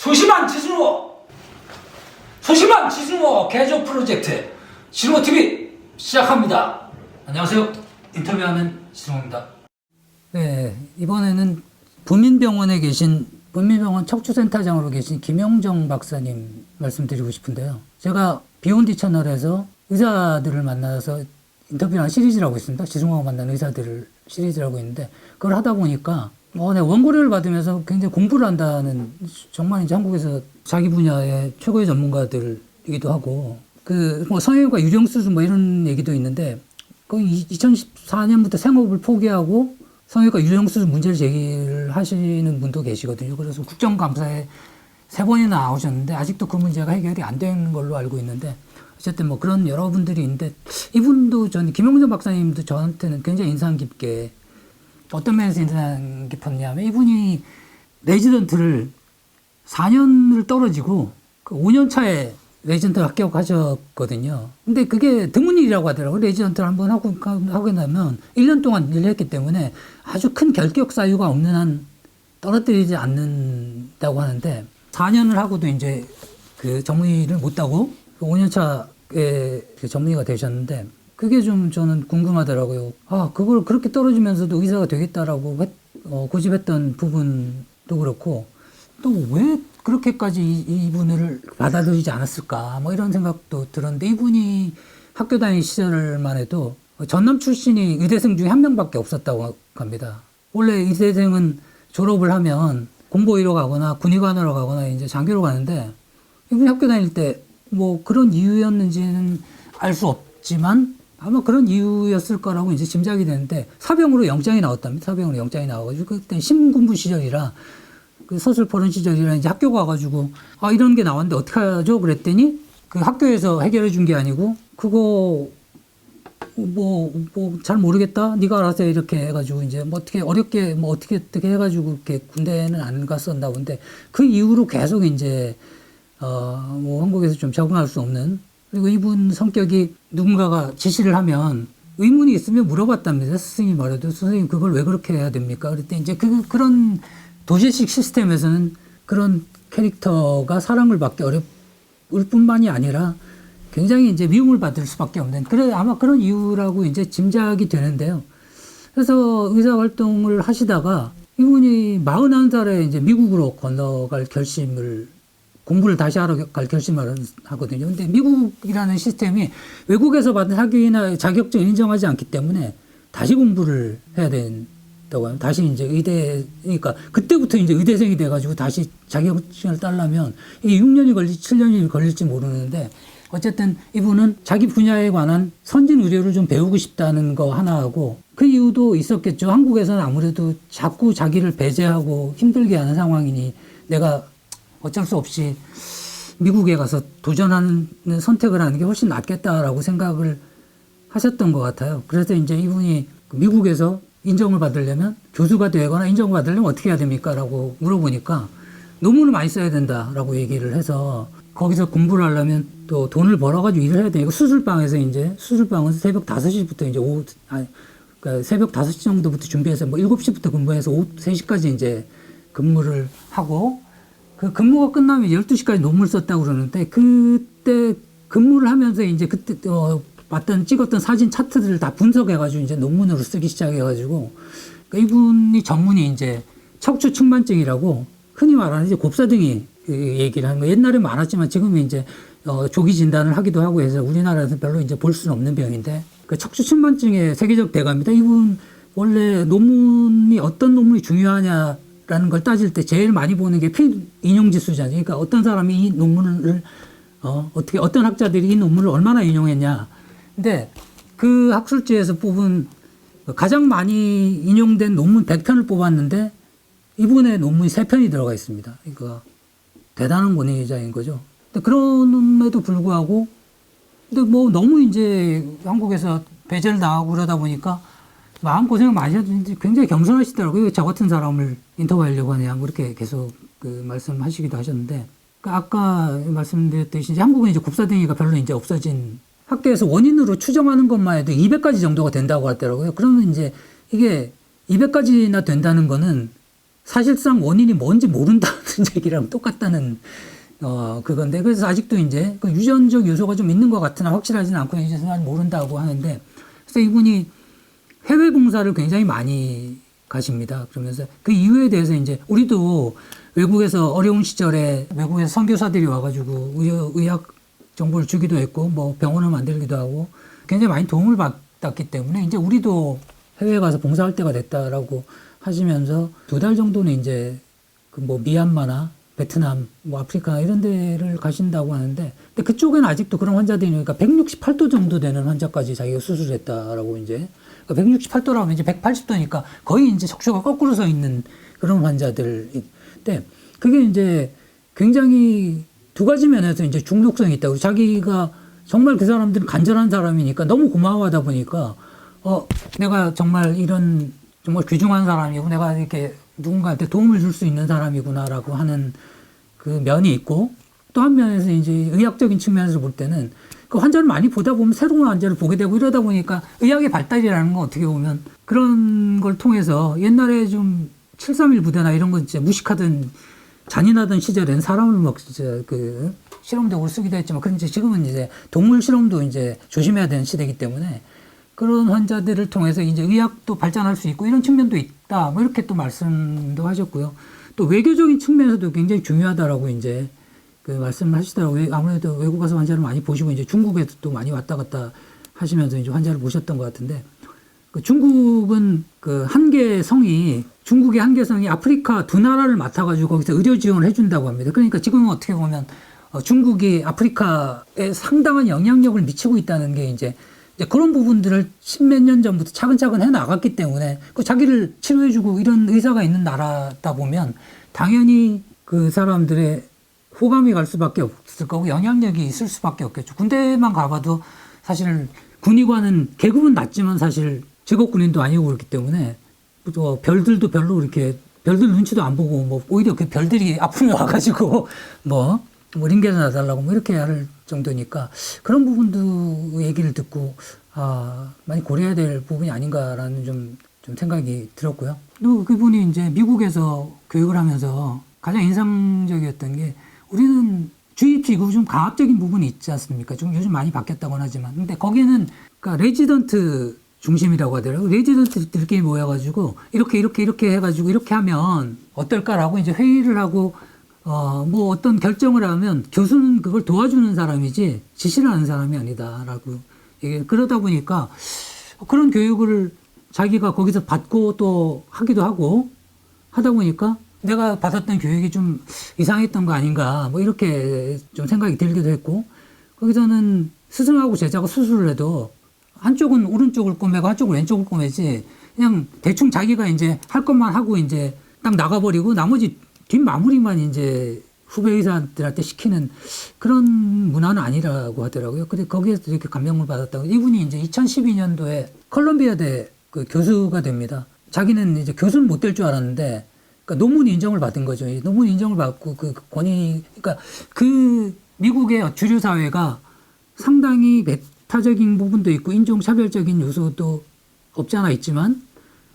소심한 지승호 개조 프로젝트 지승호TV 시작합니다. 안녕하세요. 인터뷰하는 지승호입니다. 네, 이번에는 부민병원에 계신 부민병원 척추센터장으로 계신 김영정 박사님 말씀드리고 싶은데요. 제가 비욘디 채널에서 의사들을 만나서 인터뷰하는 시리즈를 하고 있습니다. 지승호가 만나는 의사들을 시리즈를 하고 있는데, 그걸 하다 보니까 내가 원고료를 받으면서 굉장히 공부를 한다는, 정말 이제 한국에서 자기 분야의 최고의 전문가들이기도 하고, 성형외과 유령수술 이런 얘기도 있는데, 2014년부터 생업을 포기하고 성형외과 유령수술 문제를 제기를 하시는 분도 계시거든요. 그래서 국정감사에 3번이나 나오셨는데, 아직도 그 문제가 해결이 안 된 걸로 알고 있는데, 어쨌든 그런 여러분들이 있는데, 이분도 김영정 박사님도 저한테는 굉장히 인상 깊게, 어떤 면에서 인상 깊었냐면, 이분이 레지던트를 4년을 떨어지고 5년 차에 레지던트 합격하셨거든요. 근데 그게 드문 일이라고 하더라고요. 레지던트를 한번 하고 나면 1년 동안 일을 했기 때문에 아주 큰 결격 사유가 없는 한 떨어뜨리지 않는다고 하는데, 4년을 하고도 이제 그 전문의를 못 따고 5년 차에 전문의가 되셨는데, 그게 좀 저는 궁금하더라고요. 그걸 그렇게 떨어지면서도 의사가 되겠다라고 고집했던 부분도 그렇고, 또 왜 그렇게까지 이분을 받아들이지 않았을까, 이런 생각도 들었는데, 이분이 학교 다니는 시절만 해도 전남 출신이 의대생 중에 1명밖에 없었다고 합니다. 원래 의대생은 졸업을 하면 공보위로 가거나 군의관으로 가거나 이제 장교로 가는데, 이분이 학교 다닐 때 그런 이유였는지는 알 수 없지만 아마 그런 이유였을 거라고 이제 짐작이 되는데, 사병으로 영장이 나왔답니다. 사병으로 영장이 나와가지고, 그때 신군부 시절이라, 서슬퍼런 시절이라 이제 학교 가가지고, 이런 게 나왔는데 어떡하죠? 그랬더니, 그 학교에서 해결해 준 게 아니고, 그거, 잘 모르겠다? 네가 알아서 이렇게 해가지고, 이제 어떻게 어렵게, 어떻게 해가지고, 이렇게 군대는 안 갔었나 본데, 그 이후로 계속 이제, 한국에서 좀 적응할 수 없는, 그리고 이분 성격이 누군가가 지시를 하면 의문이 있으면 물어봤답니다. 스승이 말해도, 선생님 그걸 왜 그렇게 해야 됩니까? 그랬더니 이제 그런 도제식 시스템에서는 그런 캐릭터가 사랑을 받기 어려울 뿐만이 아니라 굉장히 이제 미움을 받을 수밖에 없는, 아마 그런 이유라고 이제 짐작이 되는데요. 그래서 의사 활동을 하시다가 이분이 41살에 이제 미국으로 건너갈 공부를 다시 하러 갈 결심을 하거든요. 근데 미국이라는 시스템이 외국에서 받은 학위나 자격증을 인정하지 않기 때문에 다시 공부를 해야 된다고 하면, 다시 이제 그러니까 그때부터 이제 의대생이 돼가지고 다시 자격증을 따려면 이게 6년이 걸릴지 7년이 걸릴지 모르는데, 어쨌든 이분은 자기 분야에 관한 선진 의료를 좀 배우고 싶다는 거 하나하고, 그 이유도 있었겠죠. 한국에서는 아무래도 자꾸 자기를 배제하고 힘들게 하는 상황이니 내가 어쩔 수 없이 미국에 가서 도전하는 선택을 하는 게 훨씬 낫겠다라고 생각을 하셨던 것 같아요. 그래서 이제 이분이 미국에서 인정을 받으려면, 교수가 되거나 인정을 받으려면 어떻게 해야 됩니까? 라고 물어보니까 논문을 많이 써야 된다라고 얘기를 해서, 거기서 공부를 하려면 또 돈을 벌어가지고 일을 해야 되니까 수술방에서 수술방은 새벽 5시부터 이제 그러니까 새벽 5시 정도부터 준비해서 7시부터 근무해서 오후 3시까지 이제 근무를 하고, 그 근무가 끝나면 12시까지 논문을 썼다고 그러는데, 그때 근무를 하면서 이제 그때 찍었던 사진 차트들을 다 분석해가지고 이제 논문으로 쓰기 시작해가지고, 그러니까 이분이 전문이 이제 척추 측만증이라고 흔히 말하는 이제 곱사등이 얘기를 하는 거, 옛날에 많았지만 지금은 이제 조기 진단을 하기도 하고 해서 우리나라에서 별로 이제 볼 수는 없는 병인데, 그 척추 측만증의 세계적 대가입니다. 이분 원래 어떤 논문이 중요하냐 라는 걸 따질 때 제일 많이 보는 게 인용지수잖아요. 그러니까 어떤 사람이 이 논문을, 어떤 학자들이 이 논문을 얼마나 인용했냐. 근데 그 학술지에서 뽑은 가장 많이 인용된 논문 100편을 뽑았는데, 이분의 논문이 3편이 들어가 있습니다. 그러니까 대단한 권위자인 거죠. 근데 그럼에도 불구하고, 근데 너무 이제 한국에서 배제를 당하고 그러다 보니까 마음고생을 많이 하셨는지 굉장히 겸손하시더라고요. 저 같은 사람을 인터뷰하려고 하냐, 그렇게 계속 말씀하시기도 하셨는데, 아까 말씀드렸듯이 한국은 이제 곱사등이가 별로 이제 없어진, 학계에서 원인으로 추정하는 것만 해도 200가지 정도가 된다고 하더라고요. 그러면 이제 이게 200가지나 된다는 거는 사실상 원인이 뭔지 모른다는 얘기랑 똑같다는 그건데, 그래서 아직도 이제 그 유전적 요소가 좀 있는 것 같으나 확실하지는 않고 이제 잘 모른다고 하는데, 그래서 이분이 해외 봉사를 굉장히 많이 가십니다. 그러면서 그 이유에 대해서 이제 우리도 외국에서 어려운 시절에 외국에서 선교사들이 와가지고 의학 정보를 주기도 했고, 뭐 병원을 만들기도 하고 굉장히 많이 도움을 받았기 때문에 이제 우리도 해외에 가서 봉사할 때가 됐다라고 하시면서 2달 정도는 이제 그 뭐 미얀마나 베트남, 뭐 아프리카 이런 데를 가신다고 하는데, 근데 그쪽에는 아직도 그런 환자들이, 그러니까 168도 정도 되는 환자까지 자기가 수술했다라고 이제, 그러니까 168도라면 이제 180도니까 거의 이제 척추가 거꾸로 서 있는 그런 환자들인데, 그게 이제 굉장히 2가지 면에서 이제 중독성이 있다고. 자기가 정말 그 사람들은 간절한 사람이니까 너무 고마워하다 보니까, 내가 정말 이런 정말 귀중한 사람이고 내가 이렇게 누군가한테 도움을 줄 수 있는 사람이구나라고 하는 그 면이 있고, 또 한 면에서 이제 의학적인 측면에서 볼 때는 그 환자를 많이 보다 보면 새로운 환자를 보게 되고 이러다 보니까 의학의 발달이라는 건 어떻게 보면 그런 걸 통해서 옛날에 좀 731 부대나 이런 거 진짜 무식하던 잔인하던 시절에는 사람을 막 진짜 그 실험적으로 쓰기도 했지만, 그런데 지금은 이제 동물 실험도 이제 조심해야 되는 시대이기 때문에 그런 환자들을 통해서 이제 의학도 발전할 수 있고 이런 측면도 있다. 뭐 이렇게 또 말씀도 하셨고요. 또 외교적인 측면에서도 굉장히 중요하다라고 이제 그 말씀을 하시더라고요. 아무래도 외국 가서 환자를 많이 보시고 이제 중국에도 또 많이 왔다 갔다 하시면서 이제 환자를 보셨던 것 같은데, 그 중국은 그 한계 성이, 중국의 한계 성이 아프리카 2나라를 맡아가지고 거기서 의료 지원을 해준다고 합니다. 그러니까 지금은 어떻게 보면 중국이 아프리카에 상당한 영향력을 미치고 있다는 게 이제 그런 부분들을 10몇 년 전부터 차근차근 해 나갔기 때문에 그 자기를 치료해주고 이런 의사가 있는 나라다 보면 당연히 그 사람들의 호감이 갈 수밖에 없을 거고 영향력이 있을 수밖에 없겠죠. 군대만 가봐도 사실 군의관은 계급은 낮지만 사실 직업 군인도 아니고 그렇기 때문에 또 별들도 별로 이렇게 별들 눈치도 안 보고 뭐 오히려 그 별들이 아픔이 와가지고 뭐 링게를 놔달라고 뭐 이렇게 할 정도니까 그런 부분도 얘기를 듣고 많이 고려해야 될 부분이 아닌가라는 좀 생각이 들었고요. 또 그분이 이제 미국에서 교육을 하면서 가장 인상적이었던 게, 우리는 주입식 좀 강압적인 부분이 있지 않습니까? 좀 요즘 많이 바뀌었다고는 하지만, 근데 거기는 그러니까 레지던트 중심이라고 하더라고요. 레지던트들끼리 모여가지고 이렇게 해가지고 이렇게 하면 어떨까라고 이제 회의를 하고 뭐 어떤 결정을 하면 교수는 그걸 도와주는 사람이지 지시를 하는 사람이 아니다라고. 그러다 보니까 그런 교육을 자기가 거기서 받고 또 하기도 하고 하다 보니까 내가 받았던 교육이 좀 이상했던 거 아닌가 뭐 이렇게 좀 생각이 들기도 했고, 거기서는 스승하고 제자가 수술을 해도 한쪽은 오른쪽을 꼬매고 한쪽은 왼쪽을 꼬매지 그냥 대충 자기가 이제 할 것만 하고 이제 딱 나가버리고 나머지 뒷마무리만 이제 후배 의사들한테 시키는 그런 문화는 아니라고 하더라고요. 근데 거기에서 이렇게 감명을 받았다고. 이분이 이제 2012년도에 컬럼비아대 그 교수가 됩니다. 자기는 이제 교수는 못 될 줄 알았는데, 그러니까 논문 인정을 받은 거죠. 논문 인정을 받고 그 권위, 그러니까 그 미국의 주류 사회가 상당히 메타적인 부분도 있고 인종차별적인 요소도 없지 않아 있지만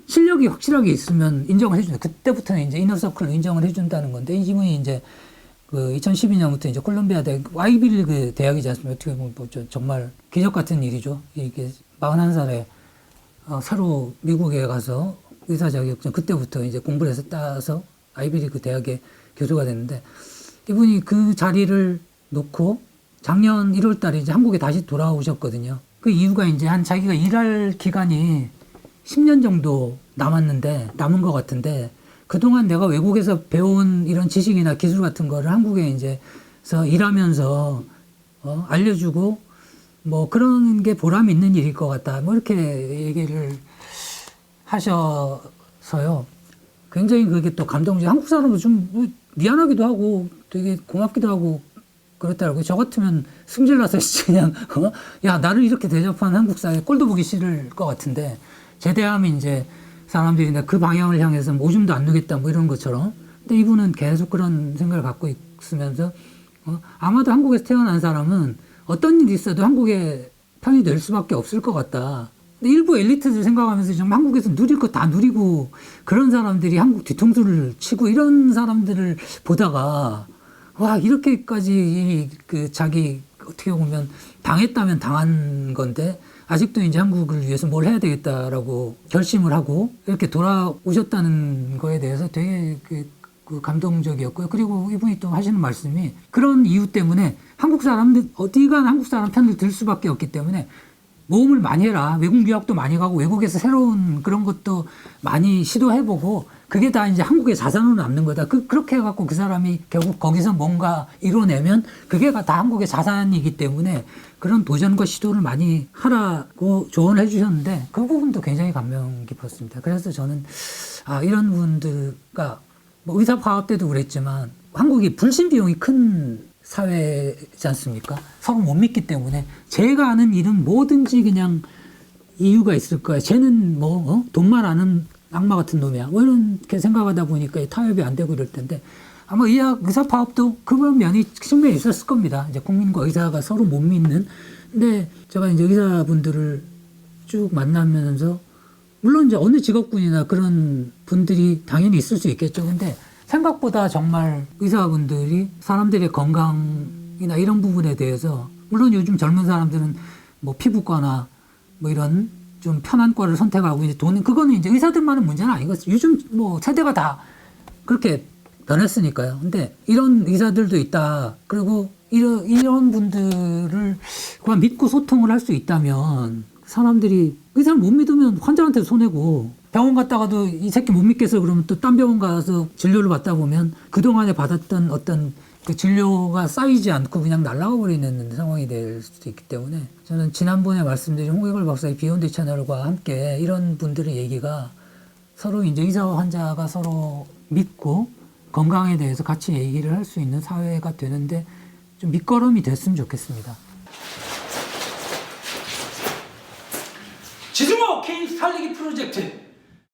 실력이 확실하게 있으면 인정을 해준다. 그때부터는 이제 이너서클로 인정을 해준다는 건데, 이분이 이제 그 2012년부터 이제 콜롬비아 대 아이비리그 대학이지 않습니까? 어떻게 보면 뭐 정말 기적 같은 일이죠. 이게 41살에 새로 미국에 가서 의사 자격증 그때부터 이제 공부를 해서 따서 아이비리그 대학의 교수가 됐는데, 이분이 그 자리를 놓고 작년 1월 달에 이제 한국에 다시 돌아오셨거든요. 그 이유가 이제 자기가 일할 기간이 10년 정도 남은 것 같은데, 그동안 내가 외국에서 배운 이런 지식이나 기술 같은 거를 한국에 이제서 일하면서 알려주고 뭐 그런 게 보람 있는 일일 것 같다. 뭐 이렇게 얘기를 하셔서요. 굉장히 그게 또 감동적. 한국 사람도 좀 미안하기도 하고 되게 고맙기도 하고 그렇더라고요. 저 같으면 승질나서 그냥 야, 나를 이렇게 대접한 한국 사회 꼴도 보기 싫을 것 같은데, 제대하면 이제 사람들이 그 방향을 향해서 뭐 오줌도 안 누겠다 뭐 이런 것처럼. 근데 이분은 계속 그런 생각을 갖고 있으면서 아마도 한국에서 태어난 사람은 어떤 일이 있어도 한국에 편이 될 수밖에 없을 것 같다. 근데 일부 엘리트들 생각하면서 정말 한국에서 누릴 거 다 누리고 그런 사람들이 한국 뒤통수를 치고 이런 사람들을 보다가 와 이렇게까지 그 자기 어떻게 보면 당했다면 당한 건데 아직도 이제 한국을 위해서 뭘 해야 되겠다라고 결심을 하고 이렇게 돌아오셨다는 거에 대해서 되게 그 감동적이었고요. 그리고 이분이 또 하시는 말씀이 그런 이유 때문에 한국 사람들 어디간 한국 사람 편을 들 수밖에 없기 때문에 모험을 많이 해라. 외국 유학도 많이 가고 외국에서 새로운 그런 것도 많이 시도해보고 그게 다 이제 한국의 자산으로 남는 거다. 그렇게 해갖고 그 사람이 결국 거기서 뭔가 이뤄내면 그게 다 한국의 자산이기 때문에 그런 도전과 시도를 많이 하라고 조언을 해주셨는데 그 부분도 굉장히 감명 깊었습니다. 그래서 저는 이런 분들과 뭐 의사파업 때도 그랬지만 한국이 불신 비용이 큰 사회지 않습니까? 서로 못 믿기 때문에 제가 아는 일은 뭐든지 그냥 이유가 있을 거야. 쟤는 뭐 돈만 아는 악마 같은 놈이야. 뭐 이렇게 생각하다 보니까 타협이 안 되고 이럴 텐데 아마 의사파업도 그런 측면이 있었을 겁니다. 이제 국민과 의사가 서로 못 믿는. 근데 제가 이제 의사분들을 쭉 만나면서 물론 이제 어느 직업군이나 그런 분들이 당연히 있을 수 있겠죠. 근데 생각보다 정말 의사분들이 사람들의 건강이나 이런 부분에 대해서 물론 요즘 젊은 사람들은 뭐 피부과나 뭐 이런 좀 편한 과를 선택하고 이제 그거는 이제 의사들만의 문제는 아니거든요. 요즘 뭐 세대가 다 그렇게 변했으니까요. 근데 이런 의사들도 있다. 그리고 이런 분들을 그만 믿고 소통을 할 수 있다면 사람들이 의사를 못 믿으면 환자한테 손해고 병원 갔다가도 이 새끼 못 믿겠어 그러면 또 딴 병원 가서 진료를 받다 보면 그동안에 받았던 어떤 그 진료가 쌓이지 않고 그냥 날아가 버리는 상황이 될 수도 있기 때문에 저는 지난번에 말씀드린 홍익걸 박사의 비욘드 채널과 함께 이런 분들의 얘기가 서로 이제 의사와 환자가 서로 믿고 건강에 대해서 같이 얘기를 할 수 있는 사회가 되는데 좀 밑거름이 됐으면 좋겠습니다. 지승호 개인 살리기 프로젝트